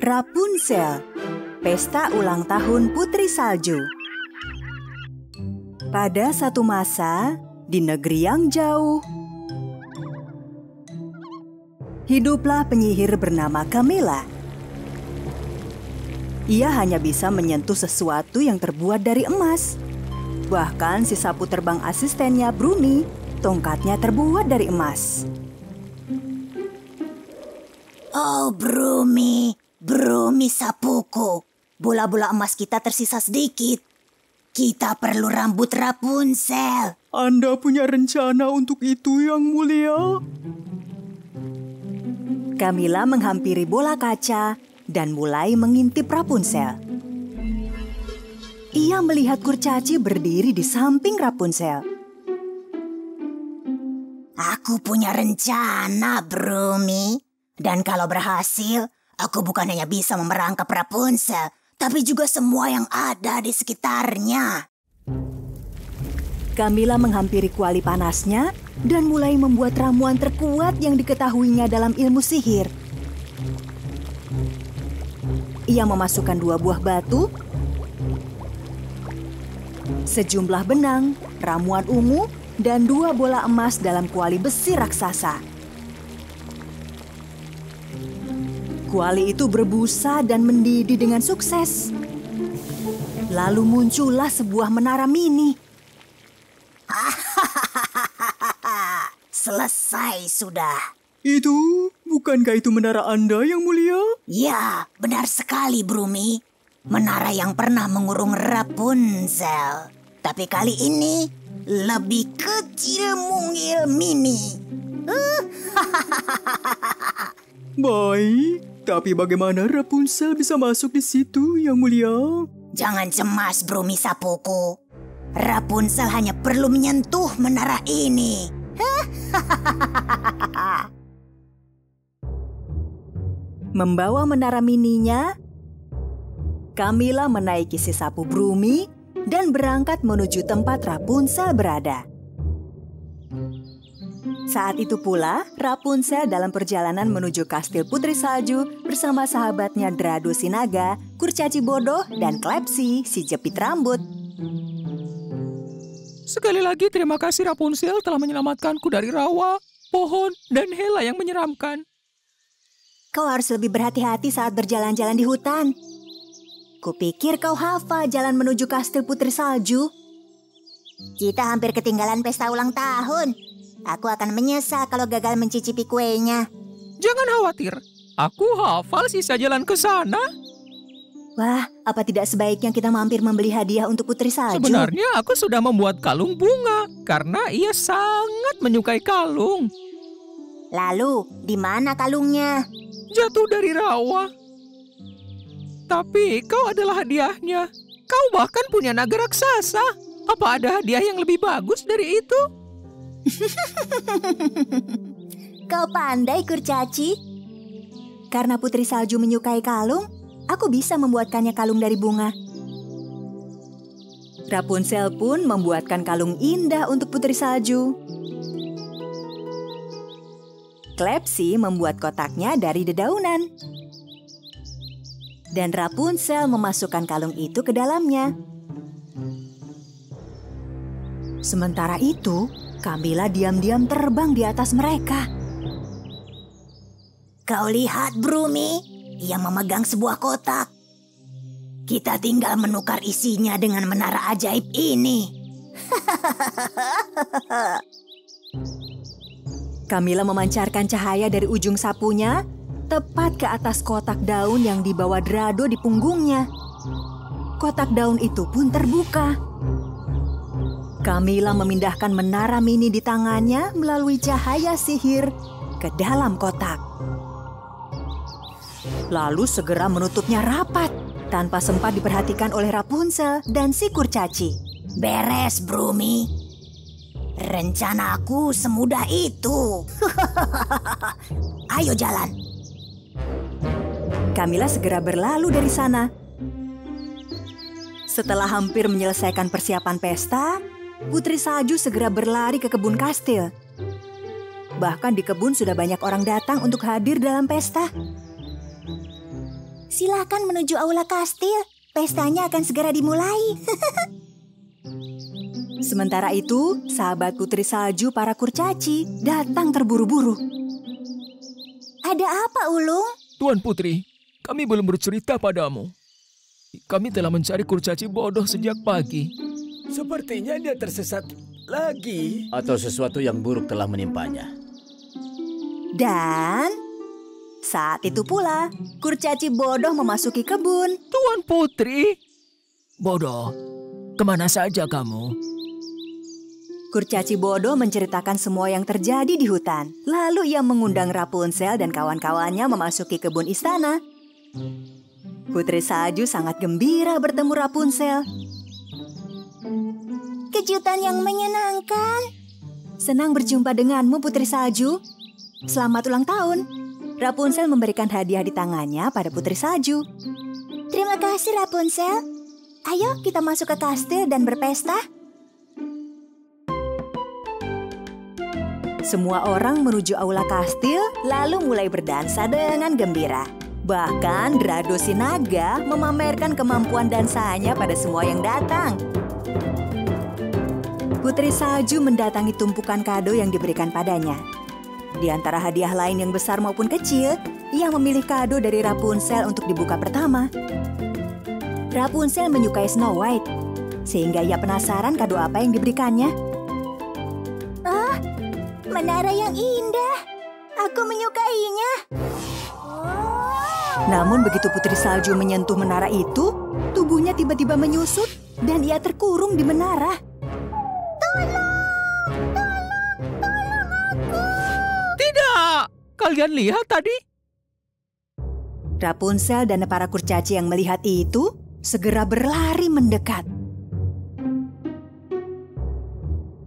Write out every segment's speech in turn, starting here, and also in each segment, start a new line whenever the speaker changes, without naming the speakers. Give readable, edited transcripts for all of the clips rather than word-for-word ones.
Rapunzel, pesta ulang tahun Putri Salju. Pada satu masa, di negeri yang jauh, hiduplah penyihir bernama Camilla. Ia hanya bisa menyentuh sesuatu yang terbuat dari emas. Bahkan si sapu terbang asistennya Brumi, tongkatnya terbuat dari emas.
Oh, Brumi sapuku. Bola-bola emas kita tersisa sedikit. Kita perlu rambut Rapunzel.
Anda punya rencana untuk itu, Yang Mulia?
Camilla menghampiri bola kaca dan mulai mengintip Rapunzel. Ia melihat kurcaci berdiri di samping Rapunzel.
Aku punya rencana, Brumi. Dan kalau berhasil, aku bukan hanya bisa memerangkap Rapunzel, tapi juga semua yang ada di sekitarnya.
Camilla menghampiri kuali panasnya dan mulai membuat ramuan terkuat yang diketahuinya dalam ilmu sihir. Ia memasukkan 2 buah batu, sejumlah benang, ramuan ungu, dan 2 bola emas dalam kuali besi raksasa. Kuali itu berbusa dan mendidih dengan sukses. Lalu muncullah sebuah menara mini.
Selesai sudah.
Bukankah itu menara Anda, Yang Mulia?
Ya, benar sekali, Brumi. Menara yang pernah mengurung Rapunzel. Tapi kali ini lebih kecil mungil mini.
Baik, tapi bagaimana Rapunzel bisa masuk di situ, Yang Mulia?
Jangan cemas, Brumi sapuku. Rapunzel hanya perlu menyentuh menara ini.
Membawa menara mininya, Camilla menaiki si sapu Brumi dan berangkat menuju tempat Rapunzel berada. Saat itu pula, Rapunzel dalam perjalanan menuju kastil Putri Salju bersama sahabatnya Drado si naga, kurcaci bodoh, dan Klepsi si jepit rambut.
Sekali lagi terima kasih Rapunzel telah menyelamatkanku dari rawa, pohon, dan hela yang menyeramkan.
Kau harus lebih berhati-hati saat berjalan-jalan di hutan. Kupikir kau hafal jalan menuju kastil Putri Salju.
Kita hampir ketinggalan pesta ulang tahun. Aku akan menyesal kalau gagal mencicipi kuenya.
Jangan khawatir, aku hafal sisa jalan ke sana.
Wah, apa tidak sebaiknya kita mampir membeli hadiah untuk Putri Salju?
Sebenarnya aku sudah membuat kalung bunga, karena ia sangat menyukai kalung.
Lalu, di mana kalungnya?
Jatuh dari rawa. Tapi kau adalah hadiahnya. Kau bahkan punya naga raksasa. Apa ada hadiah yang lebih bagus dari itu?
Kau pandai, kurcaci. Karena Putri Salju menyukai kalung, aku bisa membuatkannya kalung dari bunga. Rapunzel pun membuatkan kalung indah untuk Putri Salju. Klepsi membuat kotaknya dari dedaunan. Dan Rapunzel memasukkan kalung itu ke dalamnya. Sementara itu, Camilla diam-diam terbang di atas mereka.
Kau lihat, Brumi? Ia memegang sebuah kotak. Kita tinggal menukar isinya dengan menara ajaib ini.
Camilla memancarkan cahaya dari ujung sapunya tepat ke atas kotak daun yang dibawa Drado di punggungnya. Kotak daun itu pun terbuka. Camilla memindahkan menara mini di tangannya melalui cahaya sihir ke dalam kotak. Lalu segera menutupnya rapat tanpa sempat diperhatikan oleh Rapunzel dan si kurcaci.
Beres, Brumi. Rencanaku semudah itu. Ayo jalan.
Camilla segera berlalu dari sana. Setelah hampir menyelesaikan persiapan pesta, Putri Salju segera berlari ke kebun kastil. Bahkan di kebun sudah banyak orang datang untuk hadir dalam pesta.
Silakan menuju aula kastil. Pestanya akan segera dimulai.
Sementara itu, sahabat putri salju para kurcaci datang terburu-buru.
Ada apa, Ulung?
Tuan Putri, kami belum bercerita padamu. Kami telah mencari kurcaci bodoh sejak pagi.
Sepertinya dia tersesat lagi. Atau sesuatu yang buruk telah menimpanya.
Dan saat itu pula, kurcaci bodoh memasuki kebun.
Tuan Putri, bodoh, kemana saja kamu?
Kurcaci bodoh menceritakan semua yang terjadi di hutan. Lalu ia mengundang Rapunzel dan kawan-kawannya memasuki kebun istana. Putri salju sangat gembira bertemu Rapunzel.
Kejutan yang menyenangkan.
Senang berjumpa denganmu, Putri Salju. Selamat ulang tahun. Rapunzel memberikan hadiah di tangannya pada Putri Salju.
Terima kasih, Rapunzel. Ayo kita masuk ke kastil dan berpesta.
Semua orang menuju aula kastil lalu mulai berdansa dengan gembira. Bahkan Drado si naga memamerkan kemampuan dansanya pada semua yang datang. Putri salju mendatangi tumpukan kado yang diberikan padanya. Di antara hadiah lain yang besar maupun kecil, ia memilih kado dari Rapunzel untuk dibuka pertama. Rapunzel menyukai Snow White, sehingga ia penasaran kado apa yang diberikannya.
Ah, menara yang indah. Aku menyukainya.
Namun begitu Putri Salju menyentuh menara itu, tubuhnya tiba-tiba menyusut dan ia terkurung di menara.
Tidak! Kalian lihat tadi?
Rapunzel dan para kurcaci yang melihat itu segera berlari mendekat.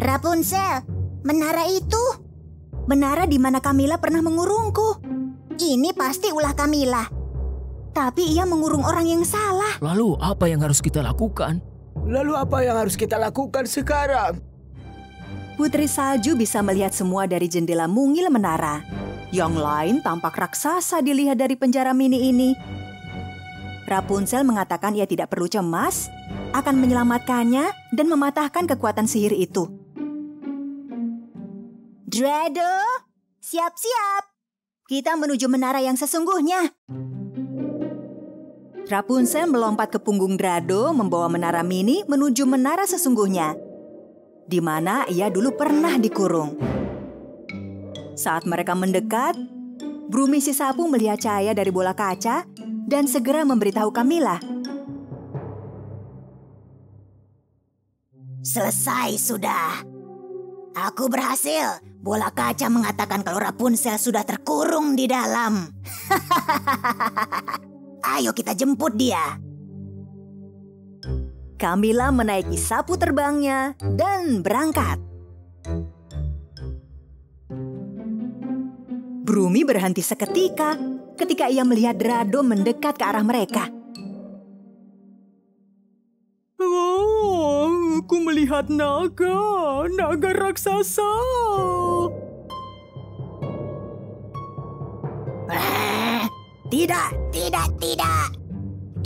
Rapunzel, menara itu.
Menara di mana Camilla pernah mengurungku.
Ini pasti ulah Camilla.
Tapi ia mengurung orang yang salah.
Lalu apa yang harus kita lakukan?
Lalu apa yang harus kita lakukan sekarang?
Putri Salju bisa melihat semua dari jendela mungil menara. Yang lain tampak raksasa dilihat dari penjara mini ini. Rapunzel mengatakan ia tidak perlu cemas, akan menyelamatkannya dan mematahkan kekuatan sihir itu.
Drado, siap-siap. Kita menuju menara yang sesungguhnya.
Rapunzel melompat ke punggung Drado membawa menara mini menuju menara sesungguhnya, di mana ia dulu pernah dikurung. Saat mereka mendekat, Brumi si sapu melihat cahaya dari bola kaca dan segera memberitahu Camilla.
Selesai sudah. Aku berhasil. Bola kaca mengatakan kalau Rapunzel sudah terkurung di dalam. Ayo kita jemput dia.
Camilla menaiki sapu terbangnya dan berangkat. Brumi berhenti seketika ketika ia melihat Drado mendekat ke arah mereka.
Oh, aku melihat naga raksasa.
Tidak.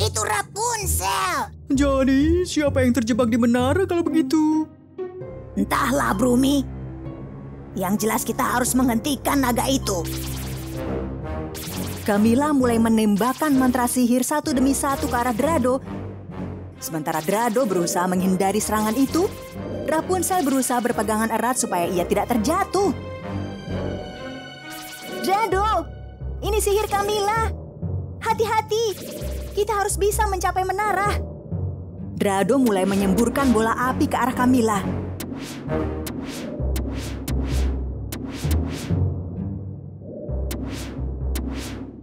Itu Rapunzel.
Jadi, siapa yang terjebak di menara kalau begitu?
Entahlah, Brumi. Yang jelas kita harus menghentikan naga itu.
Camilla mulai menembakkan mantra sihir satu demi satu ke arah Drado. Sementara Drado berusaha menghindari serangan itu, Rapunzel berusaha berpegangan erat supaya ia tidak terjatuh.
Drado, ini sihir Camilla. Hati-hati, kita harus bisa mencapai menara.
Drado mulai menyemburkan bola api ke arah Camilla.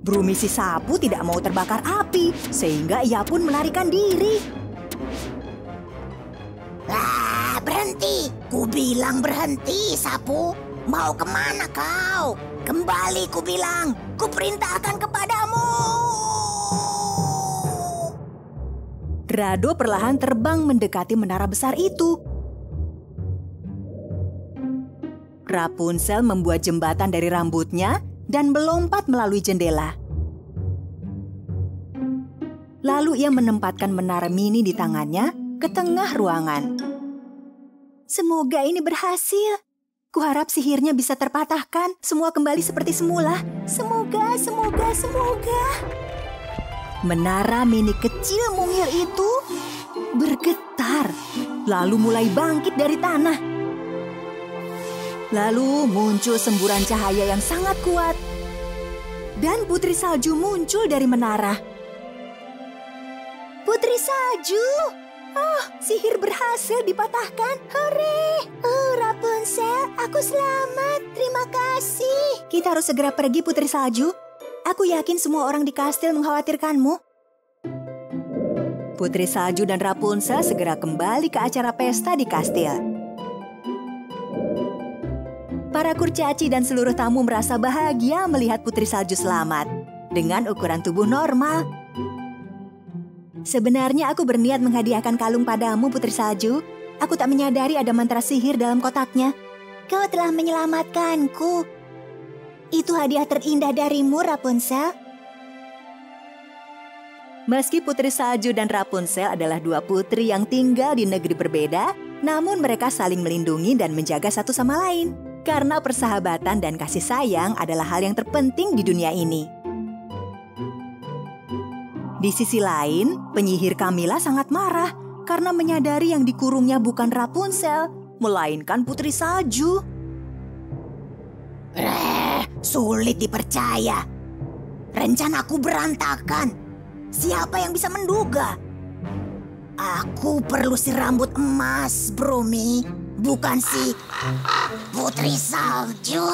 Brumi si sapu tidak mau terbakar api, sehingga ia pun melarikan diri.
Berhenti. Ku bilang berhenti, sapu. Mau kemana kau? Kembali, ku bilang. Ku perintahkan kepadamu.
Drado perlahan terbang mendekati menara besar itu. Rapunzel membuat jembatan dari rambutnya dan melompat melalui jendela. Lalu ia menempatkan menara mini di tangannya ke tengah ruangan. Semoga ini berhasil. Kuharap sihirnya bisa terpatahkan. Semua kembali seperti semula. Semoga. Menara mini kecil mungil itu bergetar, lalu mulai bangkit dari tanah. Lalu muncul semburan cahaya yang sangat kuat. Dan putri salju muncul dari menara. Putri salju! Oh, sihir berhasil dipatahkan. Hore! Oh, Rapunzel, aku selamat. Terima kasih. Kita harus segera pergi, putri salju. Aku yakin semua orang di kastil mengkhawatirkanmu. Putri salju dan Rapunzel segera kembali ke acara pesta di kastil. Para kurcaci dan seluruh tamu merasa bahagia melihat putri salju selamat dengan ukuran tubuh normal. Sebenarnya aku berniat menghadiahkan kalung padamu, putri salju. Aku tak menyadari ada mantra sihir dalam kotaknya. Kau telah menyelamatkanku. Itu hadiah terindah darimu, Rapunzel. Meski putri salju dan Rapunzel adalah dua putri yang tinggal di negeri berbeda, namun mereka saling melindungi dan menjaga satu sama lain. Karena persahabatan dan kasih sayang adalah hal yang terpenting di dunia ini. Di sisi lain, penyihir Camilla sangat marah karena menyadari yang dikurungnya bukan Rapunzel, melainkan putri salju.
Sulit dipercaya. Rencanaku berantakan. Siapa yang bisa menduga? Aku perlu si rambut emas, Brumi. Bukan si putri salju.